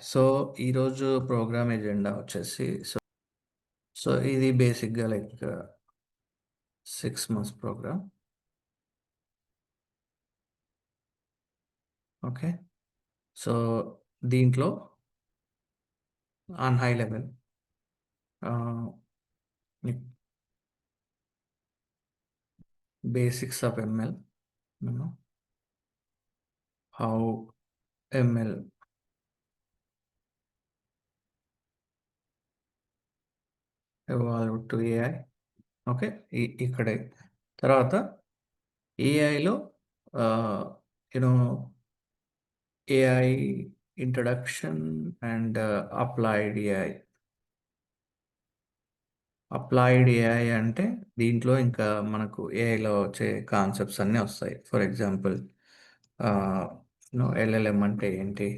So, ఈరోజు programme agenda వచ్చేసి so, ఇది బేసిక్‌గా like 6 months program. Okay. So, దీంట్లో ఆన్ హై లెవెల్ ఆహ్, మీకు basics of ML, you know, how ML evolved to AI. Okay. ఇక్కడే. తర్వాత ఏఐలో ah, you know AI introduction and applied AI. Applied AI అంటే దీంట్లో ఇంకా మనకు ఏఐలో వచ్చే కాన్సెప్ట్స్ అన్నీ వస్తాయి. ఫర్ ఎగ్జాంపుల్ ఆహ్, ఎల్ఎల్ఎం అంటే ఏంటి?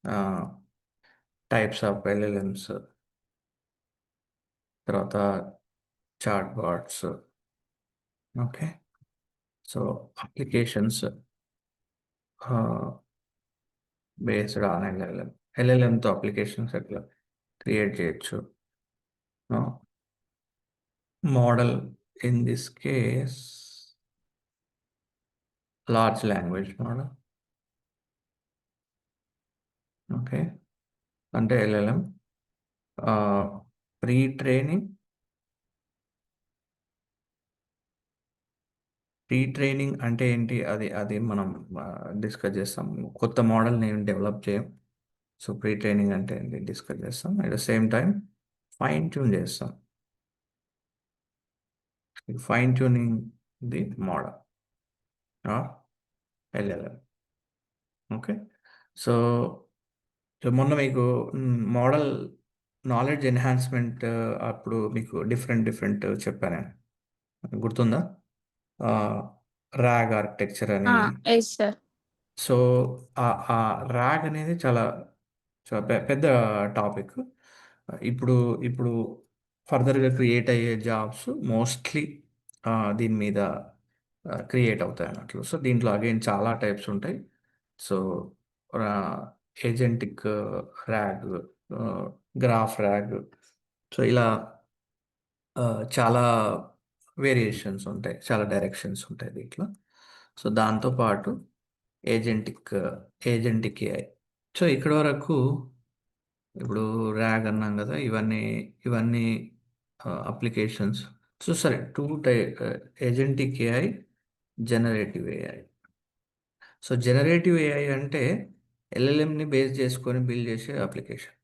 ఆహ్, టైప్స్ ఆఫ్ ఎల్ఎల్ఎమ్స్, తర్వాత chat bots. Okay. So, applications ah, based on LLM. ఎల్ఎల్ఎంతో అప్లికేషన్స్ ఎట్లా క్రియేట్ చేయొచ్చు. Model in this case large language model. Okay. అంటే ఎల్ఎల్ఎం ప్రీ ట్రైనింగ్ ట్రైనింగ్ అంటే ఏంటి? అది అది మనం డిస్కస్ చేస్తాం. కొత్త మోడల్‌ని ఏం డెవలప్ చేయం. సో, ప్రీ ట్రైనింగ్ అంటే ఏంటి డిస్కస్ చేస్తాం. At the same time fine tune చేస్తాం. Fine tuning the model or LLM. Okay. So, మొన్న మీకు మోడల్ నాలెడ్జ్ ఎన్హాన్స్‌మెంట్ అప్పుడు మీకు డిఫరెంట్ డిఫరెంట్ చెప్పా నేను. గుర్తుందా? ఆహ్, రాగ్ ఆర్కిటెక్చర్ ఆ! అని. Yes sir. సో, ఆ ర్యాగ్ అనేది చాలా చాలా పెద్ద టాపిక్. ఇప్పుడు ఇప్పుడు ఫర్దర్‌గా క్రియేట్ అయ్యే జాబ్స్ మోస్ట్‌లీ దీని మీద క్రియేట్ అవుతాయన్నట్లు. సో, దీంట్లో అగైన్ చాలా టైప్స్ ఉంటాయి. సో, ఆహ్, ఏజెంటిక్ ర్యాగ్, ఆహ్, గ్రాఫ్ ర్యాగ్. సో, ఇలా చాలా వేరియేషన్స్ ఉంటాయి. చాలా డైరెక్షన్స్ ఉంటాయి దీంట్లో. సో, దాంతో పాటు ఏజెంటిక్, ఏజెంటిక్ ఏఐ. సో, ఇక్కడి వరకు ఇప్పుడు ర్యాగ్ అన్నాం గదా! ఇవన్నీ అప్లికేషన్స్. సో, సరే 2 agentic AI, generative AI. So, generative AI అంటే ఎల్ఎల్ఎంని బేస్ చేసుకొని బిల్డ్ చేసే application.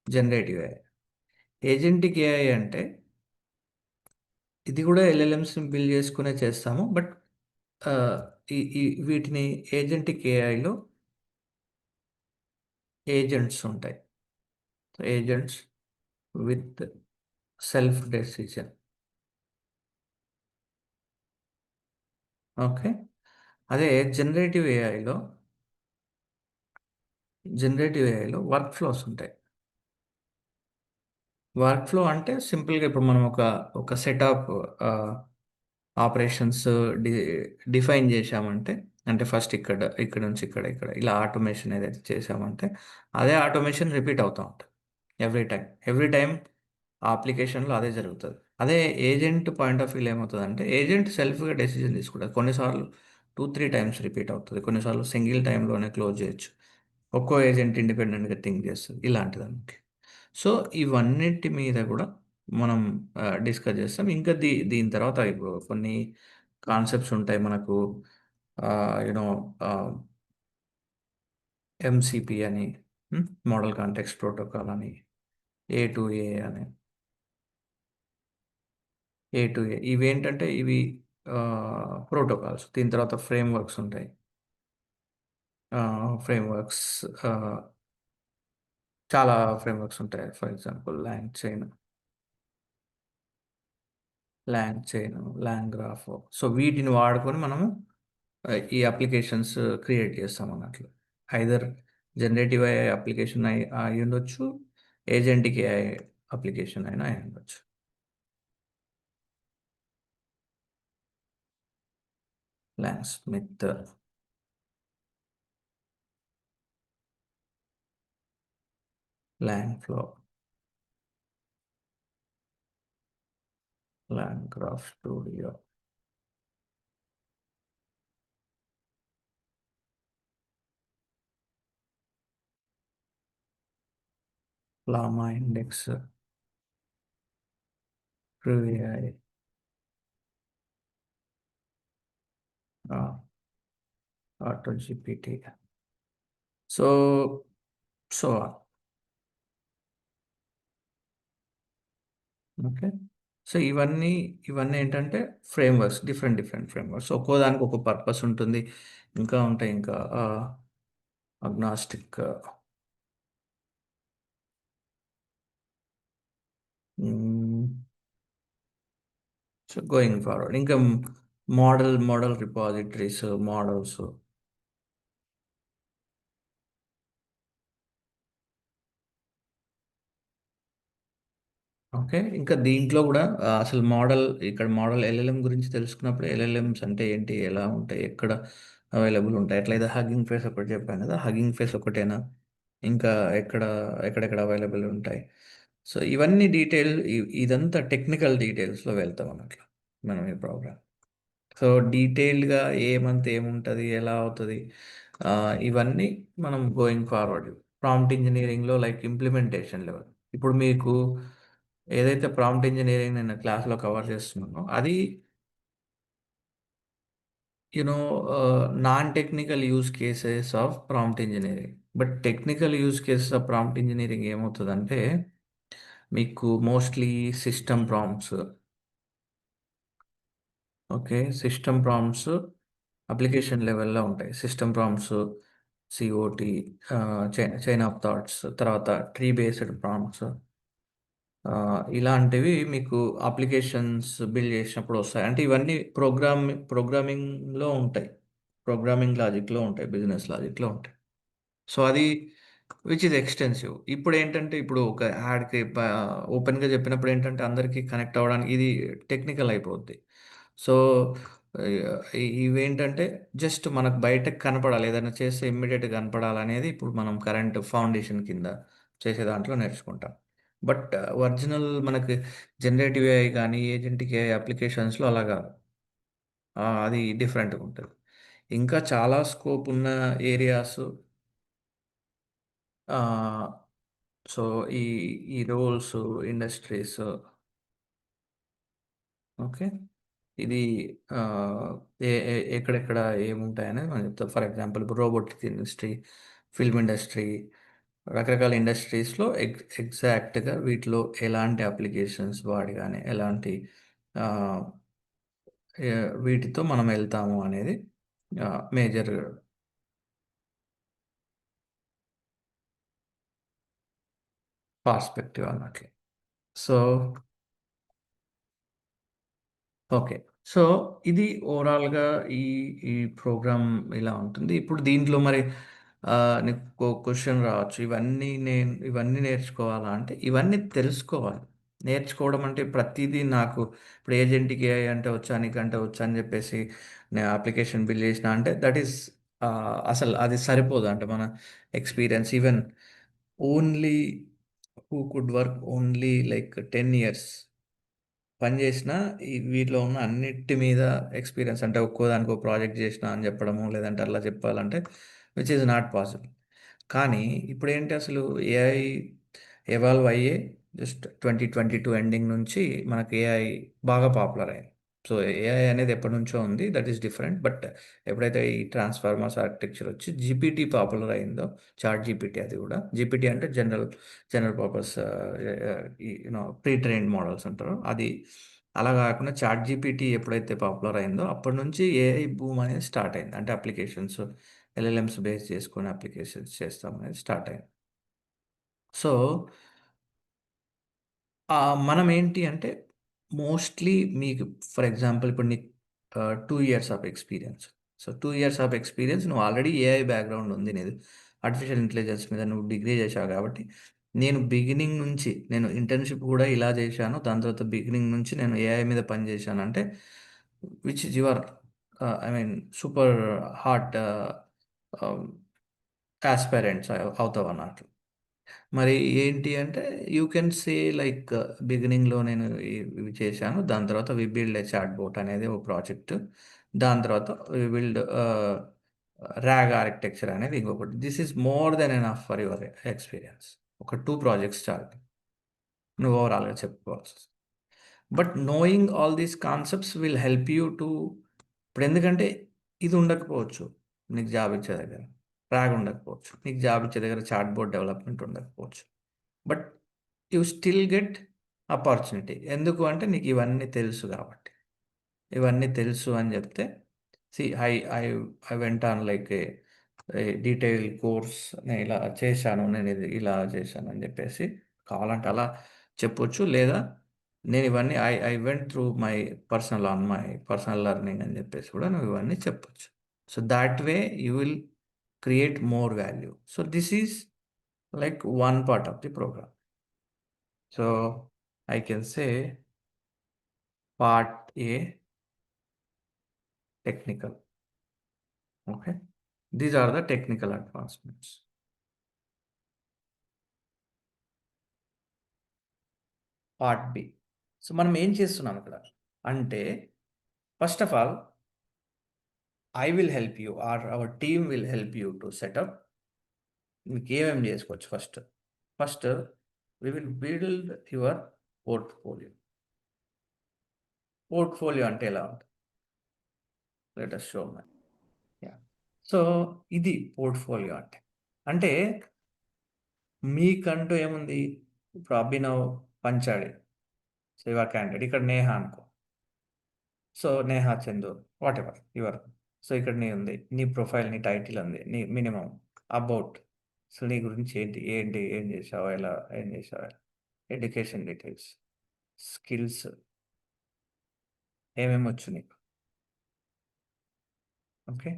Generative AI. Agentic AI అంటే ఇది గూడా ఎల్ఎల్ఎమ్స్‌ని బిల్డ్ చేసుకునే చేస్తాము. బట్ ఆహ్, ఈ ఈ వీటిని ఏజెంటిక్ ఏఐలో ఏజెంట్స్ ఉంటాయి. Agents with self decision. Okay. అదే జనరేటివ్ ఏఐలో వర్క్ ఫ్లోస్ ఉంటాయి. వర్క్ ఫ్లో అంటే సింపుల్‌గా ఇప్పుడు మనం ఒక సెట్ ఆఫ్ ఆహ్, ఆపరేషన్స్ డి డిఫైన్ చేశామంటే, అంటే ఫస్ట్ ఇక్కడ నుంచి ఇక్కడ ఇలా ఆటోమేషన్ ఏదైతే చేశామంటే, అదే ఆటోమేషన్ రిపీట్ అవుతా ఉంటది. Every time. ఎవ్రీ టైమ్ ఆ అప్లికేషన్‌లో అదే జరుగుతది. అదే ఏజెంట్ పాయింట్ ఆఫ్ వ్యూలో ఏమవుతదంటే, ఏజెంట్ సెల్ఫ్‌గా డెసిషన్ తీసుకుంటది. కొన్నిసార్లు 2, 3 టైమ్స్ రిపీట్ అవుతది. కొన్నిసార్లు సింగిల్ టైమ్‌లోనే క్లోజ్ చేయొచ్చు. ఒక్కో ఏజెంట్ ఇండిపెండెంట్‌గా థింక్ చేస్తది. ఇలాంటిదన్నమాట. సో, ఇవన్నిటి మీద గూడా మనం డిస్కస్ చేస్తాం. ఇంకా దీని తర్వాత ఇప్పుడు కొన్ని కాన్సెప్ట్స్ ఉంటాయి మనకు. ఆహ్, యూ నో ఆహ్, ఎంసీపీ అని, మోడల్ కాంటెక్స్ట్ ప్రోటోకాల్ అని, ఏ టు ఏ అని. ఏ టు ఏ. ఇవేంటంటే ఇవి ప్రోటోకాల్స్. దీని తర్వాత ఫ్రేమ్‌వర్క్స్ ఉంటాయి. ఫ్రేమ్‌వర్క్స్ ఆహ్, చాలా ఫ్రేమ్‌వర్క్స్ ఉంటాయి. For example LangChain, LangGraph. So, వీటిని వాడుకొని మనము ఈ అప్లికేషన్స్ క్రియేట్ చేస్తామన్నట్లు. ఐదర్ జనరేటివ్ ఏఐ అప్లికేషన్ అయ్యుండొచ్చు. ఏజెంటిక్ ఏఐ అప్లికేషన్ అయినా అయ్యుండొచ్చు. LangSmith. Langflow, land craft studio. LlamaIndex, ప్రివిఐ, AutoGPT. So so okay. So ఇవన్నీ ఏంటంటే ఫ్రేమ్‌వర్క్స్, డిఫరెంట్ ఫ్రేమ్‌వర్క్స్. ఒక్కో దానికి ఒక పర్పస్ ఉంటుంది. ఇంకా ఉంటాయి ఇంకా అగ్నాస్టిక్. హ్మ్. సో గోయింగ్ ఫార్వర్డ్ ఇంకా మోడల్ రిపాజిటరీస్, మోడల్స్. ఓకే. ఇంకా దీంట్లో గూడా అసలు ఇక్కడ మోడల్ ఎల్ఎల్ఎం గురించి తెలుసుకున్నప్పుడు ఎల్ఎల్ఎంస్ అంటే ఏంటి? ఎలా ఉంటాయి? ఎక్కడ అవైలబుల్ ఉంటాయి? ఎట్లయితే హగ్గింగ్ ఫేస్ ఒకటి చెప్పాను కదా! హగ్గింగ్ ఫేస్ ఒకటేనా? ఇంకా ఎక్కడ ఎక్కడెక్కడ అవైలబుల్ ఉంటాయి? సో, ఇవన్నీ ఇదంతా టెక్నికల్ డీటెయిల్స్‌లో వెళ్తాం అన్నట్లు మనం ఈ ప్రోగ్రామ్. సో, డీటెయిల్డ్‌గా ఏ మంత్ ఏముంటది? ఎలా అవుతది? ఇవన్నీ మనం గోయింగ్ ఫార్వర్డ్. ప్రాంప్ట్ ఇంజినీరింగ్‌లో లైక్ ఇంప్లిమెంటేషన్ లెవెల్. ఇప్పుడు మీకు ఏదైతే ప్రాంప్ట్ ఇంజినీరింగ్ నేను క్లాస్‌లో కవర్ చేస్తున్నానో, అది you know non technical use cases of prompt engineering. But technical use cases of prompt engineering ఏమవుతదంటే, మీకు mostly system prompts, okay. System prompts application లెవెల్‌లో ఉంటాయి. System prompts, COT, chain of thoughts, తర్వాత tree based prompts, ఇలాంటివి మీకు applications build చేసినప్పుడు వస్తాయి. అంటే ఇవన్నీ ప్రోగ్రామింగ్‌లో ఉంటాయి. ప్రోగ్రామింగ్ లాజిక్‌లో ఉంటాయి. బిజినెస్ లాజిక్‌లో ఉంటాయి. సో, అది విచ్ ఈస్ ఎక్స్‌టెన్సివ్. ఇప్పుడేంటంటే, ఇప్పుడు ఒక యాడ్‌కి ఓపెన్‌గా చెప్పినప్పుడు ఏంటంటే, అందరికి కనెక్ట్ అవ్వడానికి ఇది టెక్నికల్ అయిపోద్ది. సో, ఇవేంటంటే, జస్ట్ మనకు బయటకి కనపడాలి. ఏదైనా చేస్తే ఇమ్మీడియేట్‌గా కనపడాలనేది ఇప్పుడు మనం కరెంట్ ఫౌండేషన్ కింద చేసే దాంట్లో నేర్చుకుంటాం. బట్ ఒరిజినల్ మనకి జనరేటివ్ ఏఐ గానీ, ఏజెంటిక్ ఏఐ అప్లికేషన్స్‌లో అలా గాదు. అది డిఫరెంట్‌గా ఉంటది. ఇంకా చాలా స్కోప్ ఉన్న ఏరియాస్. ఆహ్, సో, ఈ ఈ రోల్స్, ఇండస్ట్రీస్, ఓకే. ఇది ఆహ్, ఎక్కడెక్కడ ఏముంటాయనేది మనం చెప్తాం. ఫర్ ఎగ్జాంపుల్ ఇప్పుడు రోబోటిక్స్ ఇండస్ట్రీ, ఫిల్మ్ ఇండస్ట్రీ, రకరకాల ఇండస్ట్రీస్‌లో ఎగ్జాక్ట్‌గా వీటిలో ఎలాంటి అప్లికేషన్స్ వాడి గాని, ఎలాంటి ఆహ్, వీటితో మనం ఎళ్తాము అనేది మేజర్ పర్స్పెక్టివ్ అన్నట్లు. So okay. సో, ఇది ఓవరాల్‌గా ఈ, ఈ ప్రోగ్రామ్ ఇలా ఉంటుంది. ఇప్పుడు దీంట్లో మరి నీకు క్వెషన్ రావచ్చు. ఇవన్నీ నేర్చుకోవాలా అంటే, ఇవన్నీ తెలుసుకోవాలి. నేర్చుకోవడం అంటే ప్రతీదీ నాకు ఇప్పుడు ఏజెంట్‌కి ఏఐ అంటే వచ్చా? నీకంటే వచ్చా? అని చెప్పేసి నేను అప్లికేషన్ బిల్డ్ చేసినా అంటే దట్ ఈస్ అసలు అది సరిపోదు. అంటే మన experience even only who could work only like 10 years పని జేసినా, వీటిలో ఉన్న అన్నిటి మీద ఎక్స్‌పీరియన్స్ అంటే ఒక్కోదానికి ఒక ప్రాజెక్ట్ జేసినా అని జెప్పడము, లేదంటే అట్లా చెప్పాలంటే విచ్ ఈస్ నాట్ పాసిబుల్. కానీ ఇప్పుడేంటి అసలు ఏఐ ఎవాల్వ్ అయ్యే జస్ట్ 2022 ఎండింగ్ నుంచి మనకి ఏఐ బాగా పాపులర్ అయింది. సో, ఏఐ అనేది ఎప్పటినుంచో ఉంది. That is different. బట్ ఎప్పుడైతే ఈ ట్రాన్స్‌ఫార్మర్స్ ఆర్కిటెక్చర్ వచ్చి జీపీటీ పాపులర్ అయిందో, చాట్ జీపీటీ అది గూడా. జీపీటీ అంటే general purpose pre trained models అంటారు. అది అలా గాకుండా చాట్ జీపీటీ ఎప్పుడైతే పాపులర్ అయిందో అప్పటినుంచి ఏఐ బూమ్ అనేది స్టార్ట్ అయింది. అంటే అప్లికేషన్స్ ఎల్ఎల్ఎమ్స్ బేస్ చేసుకొని అప్లికేషన్స్ చేస్తాం అనేది స్టార్ట్ అయింది. సో, మనమేంటి అంటే మోస్ట్‌లీ మీకు ఫర్ ఎగ్జాంపుల్ ఇప్పుడు నీకు 2 years of experience. So, 2 years of experience నువ్వు ఆల్రెడీ ఏఐ బ్యాక్‌గ్రౌండ్ ఉంది నీది. ఆర్టిఫిషియల్ ఇంటెలిజెన్స్ మీద నువ్వు డిగ్రీ చేశావు కాబట్టి, నేను బిగినింగ్ నుంచి నేను ఇంటర్న్‌షిప్ కూడా ఇలా చేశాను. దాని తర్వాత బిగినింగ్ నుంచి నేను ఏఐ మీద పని చేశానంటే which is your I mean super hot ఆహ్, యాస్పైరెంట్స్ అవుతావన్నట్టు. మరి ఏంటి అంటే యూ కెన్ సే లైక్ బిగినింగ్‌లో నేను ఇవి చేశాను. దాని తర్వాత we build a chat bot అనేది ఒక ప్రాజెక్ట్. దాని తర్వాత వి బిల్డ్ రాగ్ ఆర్కిటెక్చర్ అనేది ఇంకొకటి. This is more than enough for your experience. ఒక 2 ప్రాజెక్ట్స్ చాలు. నువ్వు ఓవరాల్‌గా చెప్పుకోవాల్సి. But knowing all these concepts will help you to ఇప్పుడెందుకంటే ఇది ఉండకపోవచ్చు నీకు జాబ్ ఇచ్చే దగ్గర. రాగ్ ఉండకపోవచ్చు. నీకు జాబ్ ఇచ్చే దగ్గర చాట్ బోట్ డెవలప్‌మెంట్ ఉండకపోవచ్చు. But you still get opportunity. ఎందుకు అంటే నీకు ఇవన్నీ తెలుసు కాబట్టి. ఇవన్నీ తెలుసు అని జెప్తే see I I I went on like a detail course నేను ఇలా చేశాను. నేను ఇది ఇలా చేశాను అని జెప్పేసి కావాలంటే అలా చెప్పొచ్చు. లేదా నేను ఇవన్నీ I went through my my personal learning అని జెప్పేసి కూడా నువ్వు ఇవన్నీ చెప్పొచ్చు. So thought way you will create more value. So this is like one part of the program. So I can say part A technical. Okay. These are the technical advancements. Part B. So మనం ఏం చేస్తున్నాం ఇక్కడ అంటే first of all I will help you or our team will help you to setup మీకు ఏమేమి చేసుకోవచ్చు first. First we will build your portfolio. Portfolio అంటే ఎలా ఉంటుంది? Let us show my. Yeah! So ఇది పోర్ట్ఫోలియో అంటే. అంటే మీకంటూ ఏముంది? ఇప్పుడు Abhinav Panchadi. So you are candidate. ఇక్కడ నేహ అనుకో. So Neha Chandur whatever your. So ఇక్కడ నీ ఉంది. నీ ప్రొఫైల్, నీ టైటిల్ ఉంది. నీ మినిమమ్ అబౌట్. సో నీ గురించి ఏంటి? ఏంటి? ఏం చేశావు? ఎలా? ఏం చేశావు? ఎడ్యుకేషన్ డీటెయిల్స్, స్కిల్స్ ఏమేమొచ్చు నీకు? ఓకే.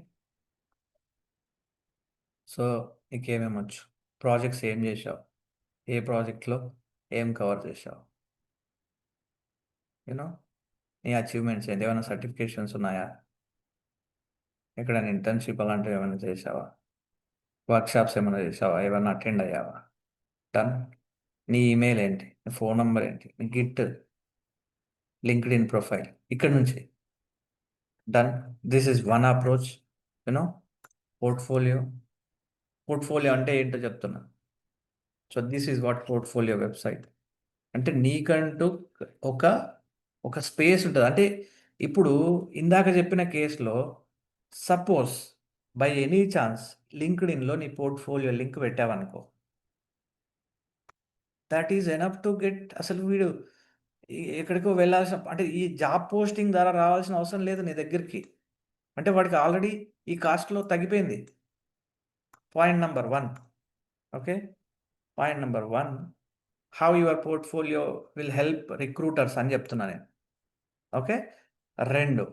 సో నీకేమేమొచ్చు? ప్రాజెక్ట్స్ ఏం చేశావు? ఏ ప్రాజెక్ట్‌లో ఏం కవర్ చేశావు? You know? నీ అచీవ్‌మెంట్స్ ఏంటి? ఏమైనా సర్టిఫికేషన్స్ ఉన్నాయా? ఎక్కడైనా ఇంటర్న్‌షిప్ అలాంటివి ఏమైనా చేశావా? వర్క్‌షాప్స్ ఏమైనా చేశావా? ఏమన్నా అటెండ్ అయ్యావా? డన్. నీ ఈమెయిల్ ఏంటి? నీ ఫోన్ నంబర్ ఏంటి? నీ గిట్, లింక్డ్ఇన్ ప్రొఫైల్ ఇక్కడి నుంచి. Done. This is one approach. You know portfolio. Portfolio అంటే ఏంటో చెప్తున్నా. So this is what portfolio website. అంటే నీకంటూ ఒక, ఒక స్పేస్ ఉంటది. అంటే ఇప్పుడు ఇందాక చెప్పిన కేస్‌లో సపోజ్ బై ఎనీ చాన్స్ లింక్డ్ఇన్‌లో నీ పోర్ట్‌ఫోలియో లింక్ పెట్టావనుకో. That is enough to get అసలు వీడు ఎక్కడికో వెళ్ళాల్సిన అంటే ఈ జాబ్ పోస్టింగ్ ద్వారా రావాల్సిన అవసరం లేదు నీ దగ్గరికి. అంటే వాడికి ఆల్రెడీ ఈ కాస్ట్‌లో తగ్గిపోయింది. Point number 1. Okay. Point number 1 how your portfolio will help recruiters అని చెప్తున్నా నేను. ఓకే. 2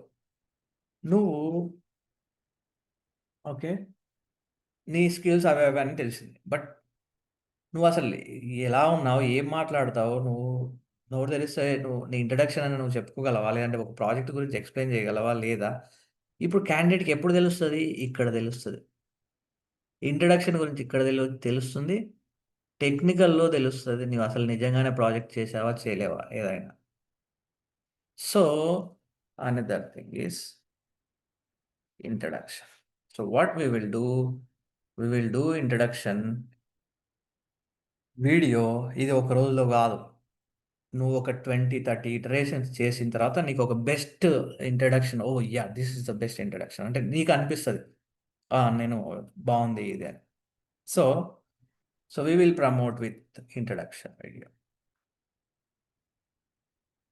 నువ్వు ఓకే. నీ స్కిల్స్ అవి అవి అని తెలిసింది. బట్ నువ్వసలు ఎలా ఉన్నావు? ఏం మాట్లాడతావు? నువ్వు నోరు తెరిస్తే నువ్వు నీ ఇంట్రడక్షన్ అని నువ్వు చెప్పుకోగలవా? లేదంటే ఒక ప్రాజెక్ట్ గురించి ఎక్స్‌ప్లెయిన్ చేయగలవా? లేదా? ఇప్పుడు క్యాండిడేట్‌కి ఎప్పుడు తెలుస్తది? ఇక్కడ తెలుస్తది. ఇంట్రడక్షన్ గురించి ఇక్కడ తెలుస్తుంది. టెక్నికల్‌లో తెలుస్తది. నీవసలు నిజంగానే ప్రాజెక్ట్ చేసావా? చేయలేవా? ఏదైనా. So, another thing is introduction. So, what we will do introduction video ఇది ఒక రోజులో గాదు. నువ్వు ఒక 20, 30 ఇటరేషన్స్ చేసిన తర్వాత నీకొక best introduction oh! Yeah! This is the best introduction అంటే నీకనిపిస్తది. ఆ! నేను బావుంది ఇది అని. So, we will promote with introduction video.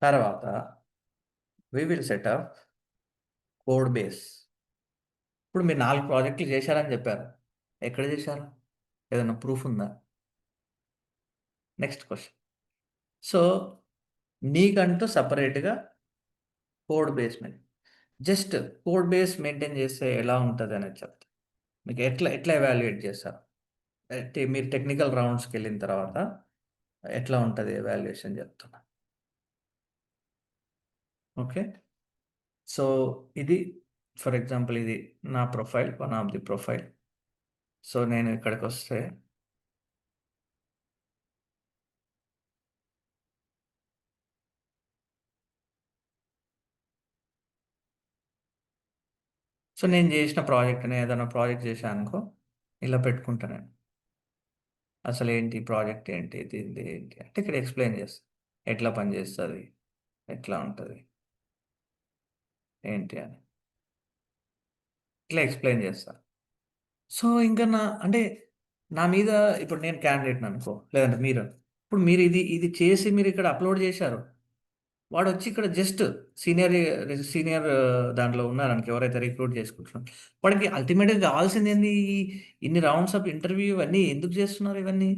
తర్వాత we will set up code base. ఇప్పుడు మీరు 4 ప్రాజెక్టులు చేశారని చెప్పారు. ఎక్కడ చేశారు? ఏదైనా ప్రూఫ్ ఉందా? Next question. సో, నీకంటూ సెపరేట్‌గా code base just code base maintain చేస్తే ఎలా ఉంటదనేది చెప్తా. మీకు ఎట్లా ఎట్లా ఎవాల్యుయేట్ చేస్తారు? మీరు టెక్నికల్ రౌండ్స్‌కెళ్ళిన తర్వాత ఎట్లా ఉంటది ఎవాల్యుయేషన్ చెప్తున్నా. ఓకే. సో, ఇది ఫర్ ఎగ్జాంపుల్ ఇది నా profile. One of the profile. So, నేను ఇక్కడికొస్తే సో నేను చేసిన ప్రాజెక్ట్, నేను ఏదైనా ప్రాజెక్ట్ చేశాను అనుకో, ఇలా పెట్టుకుంటా నేను. అసలు ఏంటి ప్రాజెక్ట్ ఏంటి, ఇది ఏంటి అంటే ఇక్కడ ఎక్స్ప్లెయిన్ చేస్తా, ఎట్లా పనిచేస్తుంది, ఎట్లా ఉంటుంది ఏంటి అని ఇట్లా ఎక్స్ప్లెయిన్ చేస్తా. సో ఇంకా అంటే నా మీద, ఇప్పుడు నేను క్యాండిడేట్ అనుకో, లేదంటే మీరు, ఇప్పుడు మీరు ఇది చేసి మీరు ఇక్కడ అప్లోడ్ చేశారు, వాడు వచ్చి ఇక్కడ జస్ట్ సీనియర్ సీనియర్ దాంట్లో ఉన్నారనుకో, ఎవరైతే రిక్రూట్ చేసుకుంటున్నారో, వాడికి అల్టిమేట్గా కావాల్సింది ఏంది? ఇన్ని రౌండ్స్ ఆఫ్ ఇంటర్వ్యూ ఇవన్నీ ఎందుకు చేస్తున్నారు ఇవన్నీ?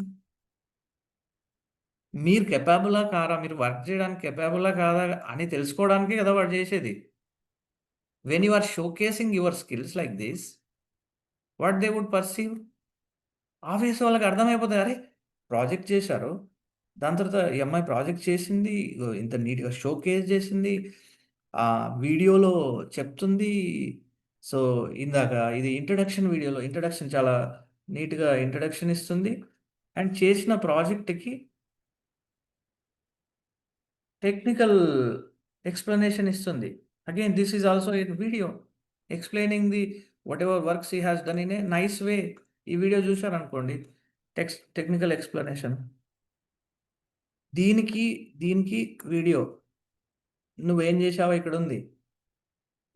మీరు కెపాబులా కారా, మీరు వర్క్ చేయడానికి కెపాబులా కాదా అని తెలుసుకోవడానికే కదా వాడు చేసేది. When you are showcasing your skills like this, what they would perceive, ఆబ్వియస్‌గా వాళ్ళకి అర్థమైపోతది. అరే! ప్రాజెక్ట్ చేశారు. దాని తర్వాత ఈ అమ్మాయి ప్రాజెక్ట్ చేసింది. ఇగో ఇంత నీట్‌గా షోకేస్ చేసింది. వీడియోలో చెప్తుంది. సో, ఇందాక ఇది ఇంట్రడక్షన్ వీడియోలో ఇంట్రడక్షన్ చాలా నీట్‌గా ఇంట్రడక్షన్ ఇస్తుంది. అండ్ చేసిన ప్రాజెక్ట్‌కి టెక్నికల్ ఎక్స్‌ప్లనేషన్ ఇస్తుంది. Again this is also in video explaining whatever works he has done in a nice way. ఈ వీడియో చూశారనుకోండి, టెక్నికల్ ఎక్స్‌ప్లనేషన్. దీనికి, దీనికి వీడియో. నువ్వేం జేశావో ఇక్కడుంది.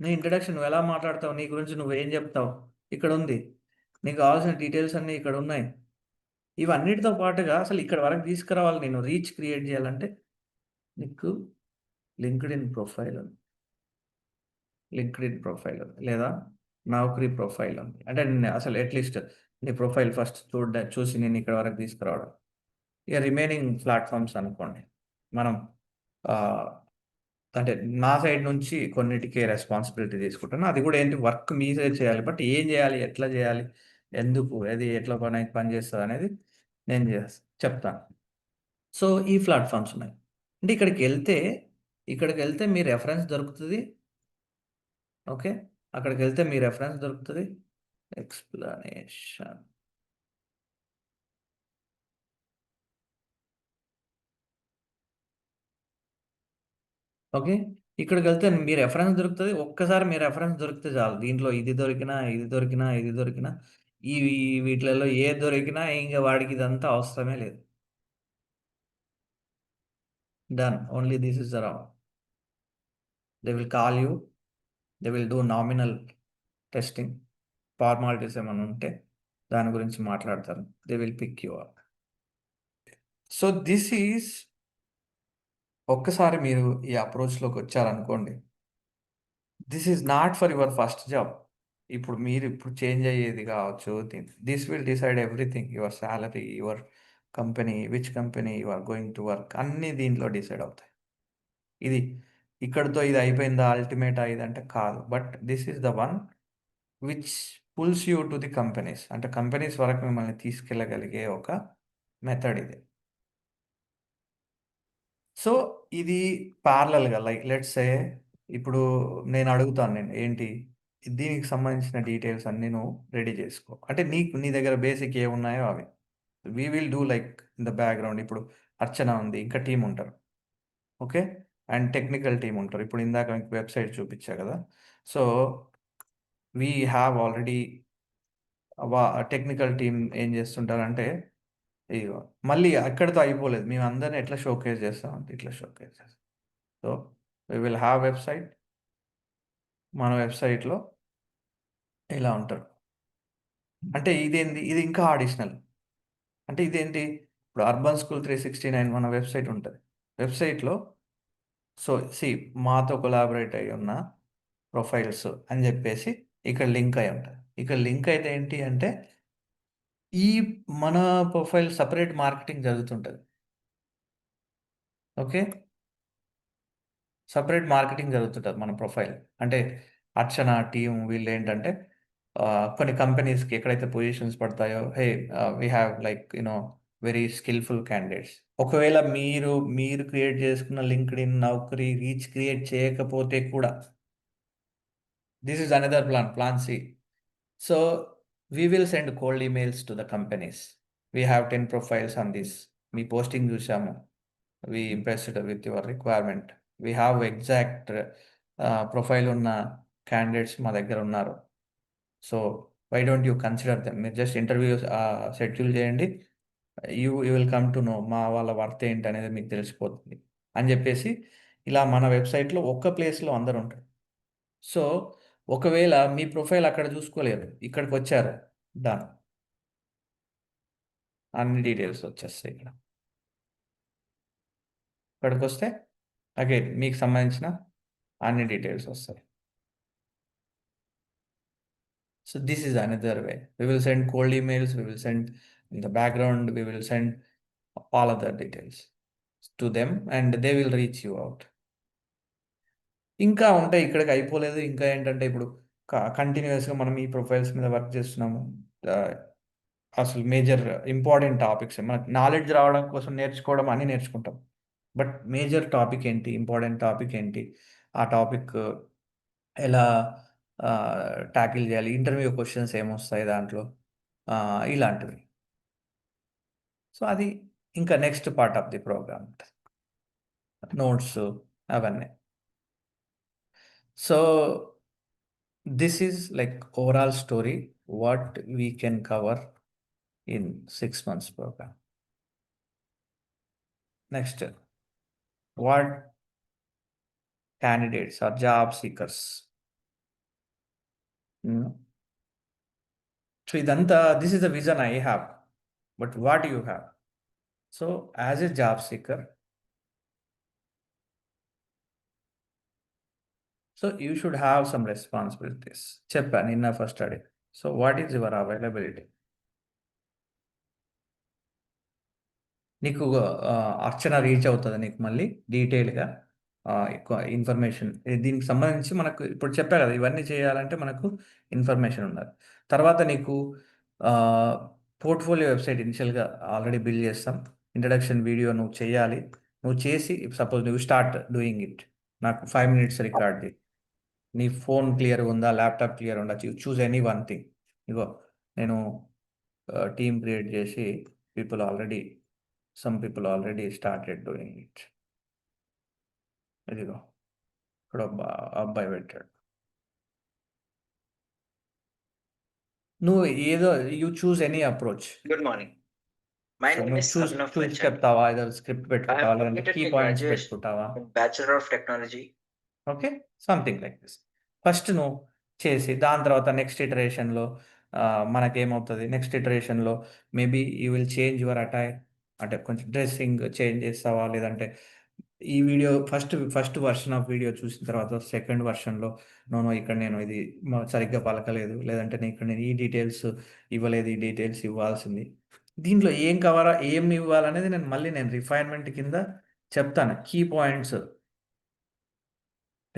నీ ఇంట్రడక్షన్ నువ్వెలా మాట్లాడతావు? నీ గురించి నువ్వేం జెప్తావు? ఇక్కడుంది. నీకు గావాల్సిన డీటెయిల్స్ అన్నీ ఇక్కడున్నాయి. ఇవన్నిటితో పాటుగా అసలు ఇక్కడి వరకు తీసుకురావాలి, నేను రీచ్ క్రియేట్ జేయాలంటే, నీకు లింక్డ్ఇన్ ప్రొఫైల్ ఉంది. లింక్డ్ఇన్ ప్రొఫైల్ ఉంది. లేదా నౌకరీ ప్రొఫైల్ ఉంది. అంటే అసలు అట్‌లీస్ట్ నీ ప్రొఫైల్ ఫస్ట్ చూసి నిన్నిక్కడి వరకు తీసుకురావడం. ఇక రిమైనింగ్ ప్లాట్‌ఫార్మ్స్ అనుకోండి. మనం ఆహ్, అంటే నా సైడ్ నుంచి కొన్నిటికి రెస్పాన్సిబిలిటీ తీసుకుంటాను. అది కూడా ఏంటి, వర్క్ మీ సైడ్ చేయాలి. బట్ ఏం చేయాలి? ఎట్లా చేయాలి? ఎందుకు? అది ఎట్లా పనిచేస్తదనేది నేను చెప్తాను. సో, ఈ ప్లాట్‌ఫార్మ్స్ ఉన్నాయి. అంటే ఇక్కడికెళ్తే మీ రెఫరెన్స్ దొరుకుతది. ఓకే. అక్కడికెళ్తే మీ రెఫరెన్స్ దొరుకుతది. ఎక్స్‌ప్లనేషన్. ఓకే. ఇక్కడికెళ్తే మీ రెఫరెన్స్ దొరుకుతది. ఒక్కసారి మీ రెఫరెన్స్ దొరికితే చాలు. దీంట్లో ఇది దొరికినా, ఇది దొరికినా, ఇది దొరికినా, ఈ వీటిలలో ఏది దొరికినా ఇంక వాడికి ఇదంతా అవసరమే లేదు. Done. Only this is the round. They will call you. They will do nominal testing. Formalities ఏమన్నా ఉంటే దాని గురించి మాట్లాడతారు. They will pick you up. So, this is, ఒక్కసారి మీరు ఈ అప్రోచ్‌లోకొచ్చారనుకోండి, this is not for your first job. ఇప్పుడు చేంజ్ అయ్యేది కావచ్చు. This will decide everything. Your salary, your company, which company you are going to work, అన్నీ దీంట్లో decide అవుతాయి. ఇది ఇక్కడితో ఇది అయిపోయిందా? అల్టిమేటా ఇదంటే కాదు. But this is the one which pulls you to the companies. అంటే కంపెనీస్ వరకు మిమ్మల్ని తీసుకెళ్ళగలిగే ఒక మెథడ్ ఇది. సో, ఇది పారలెల్‌గా లైక్ లెట్స్ సే, ఇప్పుడు నేను అడుగుతాను, ఏంటి దీనికి సంబంధించిన డీటెయిల్స్ అన్నీ నువ్వు రెడీ చేసుకో. అంటే నీ దగ్గర బేసిక్ ఏమున్నాయో అవి. We will do like in the background. ఇప్పుడు అర్చన ఉంది. ఇంకా టీమ్ ఉంటారు. ఓకే. అండ్ టెక్నికల్ టీమ్ ఉంటారు. ఇప్పుడు ఇందాక మీకు వెబ్‌సైట్ చూపిచ్చా గదా! So, we have already technical team ఏం జేస్తుంటారంటే, ఇగో మళ్ళీ అక్కడితో అయిపోలేదు. మేమందరిని ఎట్లా షోకేస్ చేస్తామంటే ఇట్లా షోకేస్ చేస్తాం. So, we will have website. మన వెబ్‌సైట్‌లో ఇలా ఉంటారు. అంటే ఇదేంది? ఇది ఇంకా అడిషనల్. అంటే ఇదేంటి? ఇప్పుడు 'అర్బన్ స్కూల్ 369' మన వెబ్‌సైట్ ఉంటది. వెబ్‌సైట్‌లో సో, మాతో కొలాబరేట్ అయ్యి ఉన్న ప్రొఫైల్స్ అని జెప్పేసి ఇక్కడ లింక్ అయ్యి ఉంటది. ఇక్కడ లింక్ అయితే ఏంటి అంటే, ఈ మన ప్రొఫైల్ సెపరేట్ మార్కెటింగ్ జరుగుతుంటది. ఓకే. సెపరేట్ మార్కెటింగ్ జరుగుతుంటది మన ప్రొఫైల్. అంటే అర్చన టీమ్ వీళ్ళేంటంటే, కొన్ని కంపెనీస్‌కి ఎక్కడైతే పొజిషన్స్ పడతాయో, we have like very skillful candidates. ఒకవేళ మీరు క్రియేట్ చేసుకున్న లింక్డ్ఇన్, నౌకరీ రీచ్ క్రియేట్ చేయకపోతే కూడా, this is another plan C. So, we will send cold emails to the companies. We have 10 profiles on this. మీ పోస్టింగ్ చూసాము. We impressed with your requirement. We have exact profile ఉన్న candidates మా దగ్గర ఉన్నారు. So why don't you consider them? మీరు just interview schedule చేయండి. You will come to know మా వాళ్ళ వర్త్ ఏంటి అనేది మీకు తెలిసిపోతుంది అని చెప్పేసి, ఇలా మన వెబ్సైట్లో ఒక్క ప్లేస్లో అందరు ఉంటారు. సో ఒకవేళ మీ ప్రొఫైల్ అక్కడ చూసుకోలేరు, ఇక్కడికి వచ్చారు, డన్, అన్ని డీటెయిల్స్ వచ్చేస్తాయి ఇక్కడ. ఇక్కడికి వస్తే అగైన్ మీకు సంబంధించిన అన్ని డీటెయిల్స్ వస్తాయి. So this is another way. We will send cold emails, we will send in the background, we will send all other details to them and they will reach you out. ఇంకా ఉంటాయి, ఇక్కడికి అయిపోలేదు. ఇంకా ఏంటంటే ఇప్పుడు కంటిన్యూస్గా మనం ఈ ప్రొఫైల్స్ మీద వర్క్ చేస్తున్నాము. ఆ, అసలు మేజర్ ఇంపార్టెంట్ టాపిక్స్ మనకు నాలెడ్జ్ రావడం కోసం నేర్చుకోవడం అన్నీ నేర్చుకుంటాం. బట్ మేజర్ టాపిక్ ఏంటి, ఇంపార్టెంట్ టాపిక్ ఏంటి, ఆ టాపిక్ ఎలా ట్యాకిల్ చేయాలి, ఇంటర్వ్యూ క్వశ్చన్స్ ఏమొస్తాయి దాంట్లో, ఇలాంటివి. సో అది ఇంకా next part of the program, notes అవన్నీ. So this is like overall story what we can cover in 6 months program. Next, what candidates or job seekers. So this is the vision I have, but what do you have? So as a job seeker, so you should have some responsibilities. Cheppan in first study. So what is your availability? నీకు అర్చన reach అవుతుంది నీకు మళ్ళీ డీటెయిల్గా ఎక్కువ information. దీనికి సంబంధించి మనకు ఇప్పుడు చెప్పా కదా, ఇవన్నీ చేయాలంటే మనకు ఇన్ఫర్మేషన్ ఉండాలి. తర్వాత నీకు పోర్ట్ఫోలియో వెబ్సైట్ ఇనిషియల్గా ఆల్రెడీ బిల్డ్ చేస్తాం. ఇంట్రడక్షన్ వీడియో నువ్వు చేయాలి. నువ్వు చేసి సపోజ్ నువ్వు స్టార్ట్ డూయింగ్ ఇట్, నాకు 5 minutes రికార్డ్ చేయి. నీ ఫోన్ క్లియర్గా ఉందా, ల్యాప్టాప్ క్లియర్ ఉందా, చూజ్ ఎనీ వన్ థింగ్. ఇగో నేను టీమ్ క్రియేట్ చేసి people already some people already started doing it. ఇదిగో ఇక్కడ అబ్బాయి పెట్టాడు. నువ్వు ఏదో you choose any approach. Good morning. My name నువ్వు is చూసి Abhinav చూసి Pachand. చెప్తావా, ఏదో స్క్రిప్ట్ I పెట్టుకుంటావా, have లేదంటే completed కీ my పాయింట్స్ graduation పెట్టుకుంటావా? in Bachelor of Technology. Okay, something like this. First నువ్వు చేసి దాని తర్వాత నెక్స్ట్ ఇటరేషన్లో మనకేమవుతుంది, నెక్స్ట్ ఇటరేషన్లో maybe you will change your attire. అంటే కొంచెం డ్రెస్సింగ్ చేంజ్ చేస్తావా, లేదంటే ఈ video first version of video చూసిన తర్వాత సెకండ్ వర్షన్లో నో ఇక్కడ నేను ఇది సరిగ్గా పలకలేదు, లేదంటే నేను ఇక్కడ నేను ఈ డీటెయిల్స్ ఇవ్వలేదు, ఈ డీటెయిల్స్ ఇవ్వాల్సింది. దీంట్లో ఏం కవరా ఏం ఇవ్వాలనేది నేను మళ్ళీ రిఫైన్మెంట్ కింద చెప్తాను.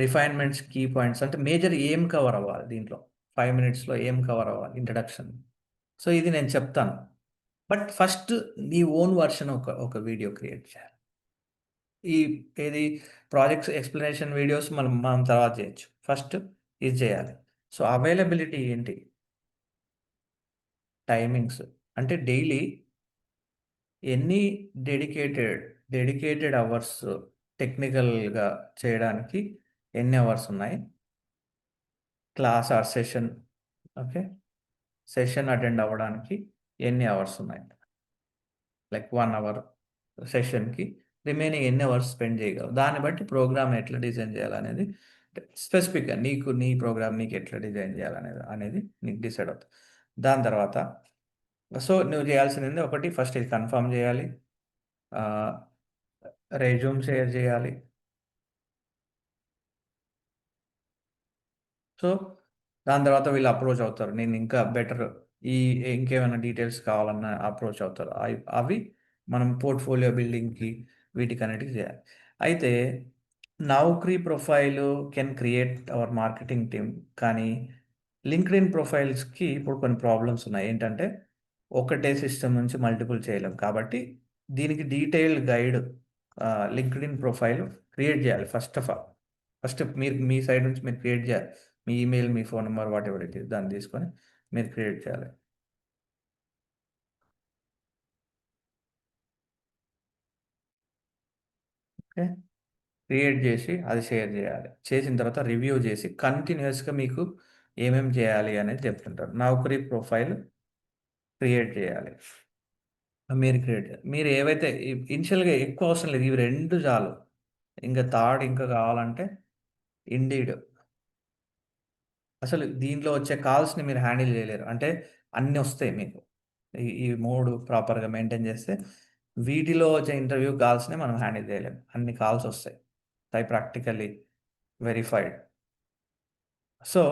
రిఫైన్మెంట్స్ కీ పాయింట్స్ అంటే మేజర్ ఏం కవర్ అవ్వాలి దీంట్లో, 5 minutesలో ఏం కవర్ అవ్వాలి, ఇంట్రడక్షన్. సో ఇది నేను చెప్తాను. బట్ ఫస్ట్ నీ ఓన్ వర్షన్ ఒక వీడియో క్రియేట్ చేయాలి. ఈ ఏది ప్రాజెక్ట్స్ ఎక్స్ప్లెనేషన్ వీడియోస్ మనం మనం తర్వాత చేయొచ్చు. ఫస్ట్ ఇది చేయాలి. సో అవైలబిలిటీ ఏంటి, టైమింగ్స్ అంటే డైలీ ఎన్ని డెడికేటెడ్ అవర్స్ టెక్నికల్గా చేయడానికి ఎన్ని అవర్స్ ఉన్నాయి, class or session, okay, session attend అవ్వడానికి ఎన్ని అవర్స్ ఉన్నాయి, లైక్ 1 hour సెషన్కి రిమైనింగ్ ఎన్ని అవర్స్ స్పెండ్ చేయగలవు. దాన్ని బట్టి ప్రోగ్రామ్ ఎట్లా డిజైన్ చేయాలనేది స్పెసిఫిక్గా నీ ప్రోగ్రామ్ నీకు ఎట్లా డిజైన్ చేయాలనేది అనేది నీకు డిసైడ్ అవుతుంది. దాని తర్వాత సో నువ్వు చేయాల్సింది ఒకటి, ఫస్ట్ ఇది కన్ఫర్మ్ చేయాలి, రెజ్యూమ్ షేర్ చేయాలి. సో దాని తర్వాత వీళ్ళు అప్రోచ్ అవుతారు, నేను ఇంకా బెటర్ ఈ ఇంకేమైనా డీటెయిల్స్ కావాలన్నా అప్రోచ్ అవుతారు. అవి మనం పోర్ట్ఫోలియో బిల్డింగ్కి వీటికన్నిటికి చేయాలి. అయితే Naukri profile can create our marketing team, కానీ లింక్డ్ఇన్ ప్రొఫైల్స్కి ఇప్పుడు కొన్ని ప్రాబ్లమ్స్ ఉన్నాయి. ఏంటంటే ఒకటే సిస్టమ్ నుంచి మల్టిపుల్ చేయలేం. కాబట్టి దీనికి detailed guide LinkedIn profile create చేయాలి. ఫస్ట్ మీరు మీ సైడ్ నుంచి మీరు క్రియేట్ చేయాలి. మీ ఈమెయిల్, మీ phone number, whatever it is, దాన్ని తీసుకొని మీరు క్రియేట్ చేయాలి. ఓకే, క్రియేట్ చేసి అది షేర్ చేయాలి. చేసిన తర్వాత రివ్యూ చేసి కంటిన్యూస్గా మీకు ఏమేం చేయాలి అనేది చెప్తుంటారు. నౌకరీ ప్రొఫైల్ క్రియేట్ చేయాలి. మీరు క్రియేట్ చేయాలి. మీరు ఏవైతే ఇనిషియల్‌గా ఎక్కువ అవసరం లేదు. ఇవి 2 చాలు. ఇంకా థర్డ్ ఇంకా కావాలంటే ఇండీడ్. అసలు దీంట్లో వచ్చే కాల్స్‌ని మీరు హ్యాండిల్ చేయలేరు. అంటే అన్నీ వస్తాయి మీకు. ఈ 3 ప్రాపర్‌గా మెయింటైన్ చేస్తే వీటిలో వచ్చే ఇంటర్వ్యూ కాల్స్‌ని మనం హ్యాండిల్ చేయలేం. అన్ని కాల్స్ వస్తాయి. అవి ప్రాక్టికల్లీ వెరిఫైడ్. సో,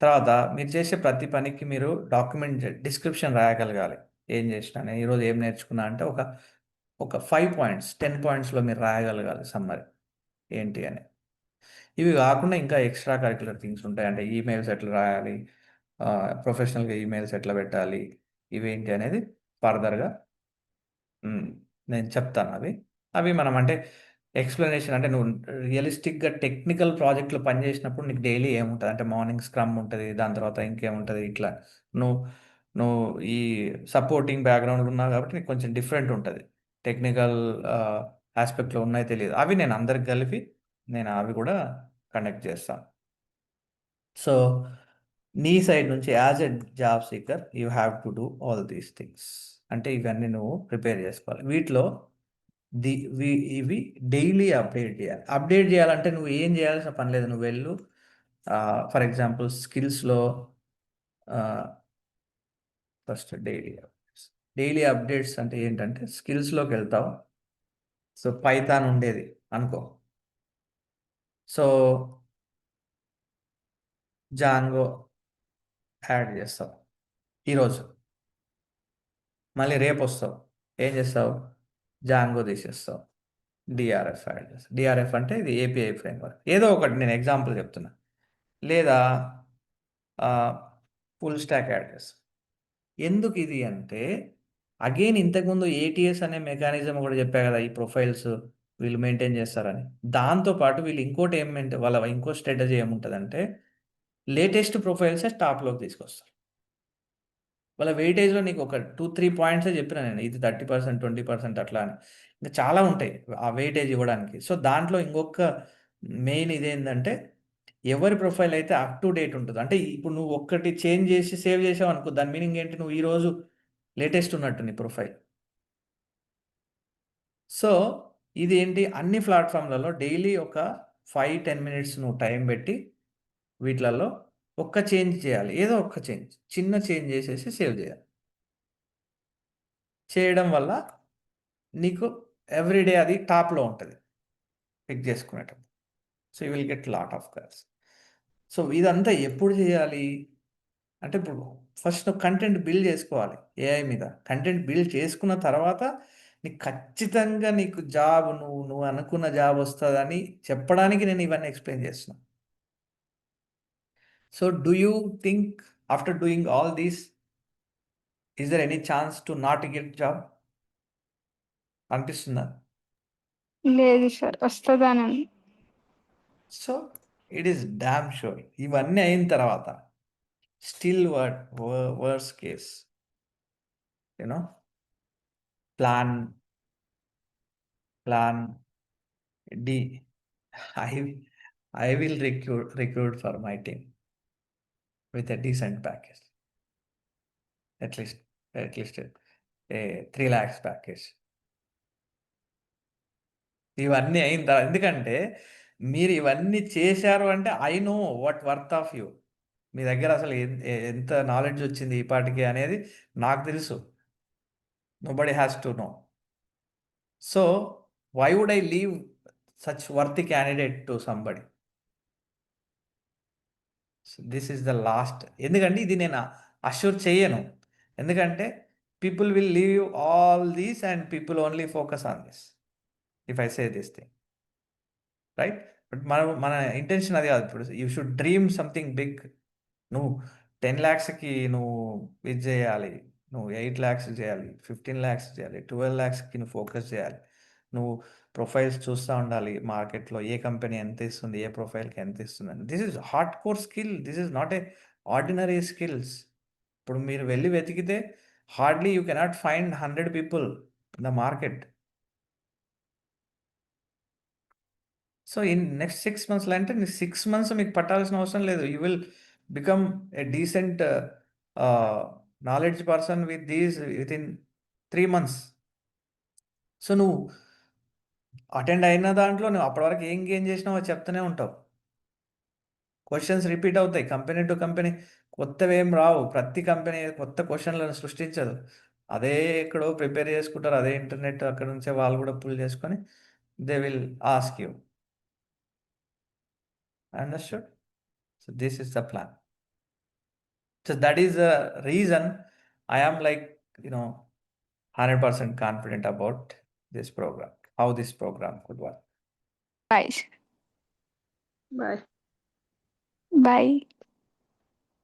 తర్వాత మీరు చేసే ప్రతి పనికి మీరు డాక్యుమెంట్ డిస్క్రిప్షన్ రాయగలగాలి. ఏం చేసినా, నేను ఈరోజు ఏం నేర్చుకున్నా అంటే ఒక 5 పాయింట్స్, 10 పాయింట్స్‌లో మీరు రాయగలగాలి సమ్మరీ ఏంటి అని. ఇవి కాకుండా ఇంకా ఎక్స్‌ట్రా కరిక్యులర్ థింగ్స్ ఉంటాయి. అంటే ఈమెయిల్స్ ఎట్లా రాయాలి, ప్రొఫెషనల్‌గా ఈమెయిల్స్ ఎట్లా పెట్టాలి, ఇవేంటి అనేది ఫర్దర్‌గా హ్మ్. నేను చెప్తానవి. అవి మనం అంటే ఎక్స్‌ప్లనేషన్ అంటే నువ్వు రియలిస్టిక్‌గా టెక్నికల్ ప్రాజెక్ట్‌లో పనిచేసినప్పుడు నీకు డైలీ ఏముంటది అంటే మార్నింగ్ స్క్రమ్ ఉంటది. దాని తర్వాత ఇంకేముంటది ఇట్లా. నువ్వు నువ్వు ఈ సపోర్టింగ్ బ్యాక్‌గ్రౌండ్‌లో ఉన్నావు కాబట్టి నీకు కొంచెం డిఫరెంట్ ఉంటది. టెక్నికల్ ఆహ్, యాస్పెక్ట్‌లో ఉన్నాయో తెలీదు. అవి నేను అందరికి కలిపి నేను అవి కూడా కండక్ట్ చేస్తా. సో, నీ సైడ్ నుంచి as a job seeker you have to do all these things. అంటే ఇవన్నీ నువ్వు ప్రిపేర్ చేసుకోవాలి. వీటిలో ది వి ఇవి డైలీ అప్డేట్ చేయాలి. అప్డేట్ చేయాలంటే నువ్వు ఏం చేయాల్సిన పని లేదు. నువ్వు వెళ్ళు ఫర్ ఎగ్జాంపుల్ స్కిల్స్‌లో ఆహ్, first daily updates. Daily updates అంటే ఏంటంటే స్కిల్స్‌లోకెళ్తావు. సో, పైథాన్ ఉండేది అనుకో. సో, జాంగో యాడ్ చేస్తావు ఈరోజు. మళ్ళీ రేపొస్తావు. ఏం చేస్తావు? జాంగో తీసేస్తావు. డీఆర్ఎఫ్ యాడ్ చేస్తావు. డీఆర్ఎఫ్ అంటే ఇది ఏపీఐ ఫ్రేమ్‌వర్క్. ఏదో ఒకటి నేను ఎగ్జాంపుల్ చెప్తున్నా. లేదా ఫుల్ స్టాక్ యాడ్ చేస్తావు. ఎందుకిది అంటే, అగైన్ ఇంతకుముందు ఏటీఎస్ అనే మెకానిజం ఒకటి చెప్పా గదా! ఈ ప్రొఫైల్స్ వీళ్ళు మెయింటైన్ చేస్తారని. దాంతో పాటు వీళ్ళు ఇంకోటి ఏం వాళ్ళ ఇంకో స్ట్రాటజీ ఏముంటదంటే, లేటెస్ట్ ప్రొఫైల్సే టాప్‌లోకి తీసుకొస్తారు. వాళ్ళ వెయిటేజ్‌లో నీకు ఒక 2, 3 పాయింట్సే చెప్పినా నేను. ఇది 30%, 20% అట్లా అని. ఇంకా చాలా ఉంటాయి ఆ వెయిటేజ్ ఇవ్వడానికి. సో, దాంట్లో ఇంకొక మెయిన్ ఇదేందంటే, ఎవరి ప్రొఫైల్ అయితే అప్ టు డేట్ ఉంటదో. అంటే ఇప్పుడు నువ్వు ఒక్కటి చేంజ్ చేసి సేవ్ చేసావనుకో దాని మీనింగ్ ఏంటి? నువ్వు ఈరోజు లేటెస్ట్ ఉన్నట్టు నీ ప్రొఫైల్. సో, ఇదేంటి అన్ని ప్లాట్‌ఫామ్‌లలో డైలీ ఒక 5, 10 మినిట్స్ నువ్వు టైం పెట్టి వీటిలలో ఒక్క చేంజ్ చేయాలి. ఏదో ఒక్క చేంజ్. చిన్న చేంజ్ చేసేసి సేవ్ చేయాలి. చేయడం వల్ల నీకు ఎవ్రీడే అది టాప్‌లో ఉంటది. పిక్ చేసుకునేటప్పుడు. So, you will get lot of calls. So, ఇదంతా ఎప్పుడు చేయాలి? అంటే ఇప్పుడు ఫస్ట్ నువ్వు కంటెంట్ బిల్డ్ చేసుకోవాలి ఏఐ మీద. కంటెంట్ బిల్డ్ చేసుకున్న తర్వాత నీకు ఖచ్చితంగా నీకు జాబ్ నువ్వు అనుకున్న జాబ్ వస్తదని చెప్పడానికి నేను ఇవన్నీ ఎక్స్‌ప్లెయిన్ చేస్తున్నా. So, do you think after doing all these is there any chance to not get job అనిపిస్తుందా? లేదు సార్. వస్తదనండి. So, it is damn sure. ఇవన్నీ అయిన తర్వాత still worst case you know plan plan D. I I will recruit for my team with a decent package. At least a 3 lakhs package. ఇవన్నీ అయిన ఎందుకంటే మీరు ఇవన్నీ చేశారు అంటే I know what worth of you. మీ దగ్గర అసలు ఎంత నాలెడ్జ్ వచ్చింది ఈ పాటికి అనేది నాకు తెలుసు. Nobody has to know. So, why would I leave such worthy candidate to somebody? This is the last. ఎందుకంటే ఇది నేను అష్యూర్ చెయ్యను. ఎందుకంటే people will leave all these and people only focus on this. If I say this thing. Right? But మన intention అది కాదు. ఇప్పుడు you should dream something big. నువ్వు 10,00,000కి నువ్వు ఇది చేయాలి. నువ్వు 8,00,000 చేయాలి. 15,00,000 చేయాలి. 12,00,000కి నువ్వు ఫోకస్ చేయాలి. నువ్వు ప్రొఫైల్స్ చూస్తా ఉండాలి. మార్కెట్‌లో ఏ కంపెనీ ఎంత ఇస్తుంది? ఏ ప్రొఫైల్‌కి ఎంత ఇస్తుందని. This is hard core skill. This is not a ordinary skills. ఇప్పుడు మీరు వెళ్లి వెతికితే hardly you cannot find 100 people in the market. So, in next 6 మంత్స్‌లో అంటే 6 మంత్స్ మీకు పట్టాల్సిన అవసరం లేదు. become a decent knowledge person with these within 3 months. So నువ్వు అటెండ్ అయిన దాంట్లో నువ్వు అప్పటి వరకు ఏం గెయిన్ చేసినావో చెప్తూనే ఉంటావు. క్వశ్చన్స్ రిపీట్ అవుతాయి కంపెనీ టు కంపెనీ, కొత్తవి ఏం రావు. ప్రతి కంపెనీ కొత్త క్వశ్చన్లను సృష్టించదు. అదే ఎక్కడో ప్రిపేర్ చేసుకుంటారు, అదే ఇంటర్నెట్ అక్కడ నుంచే వాళ్ళు కూడా పుల్ చేసుకొని they will ask you. Understood? So this is the plan. So that is the reason I am like, 100% confident about this program, how this program could work. Bye. Bye. Bye.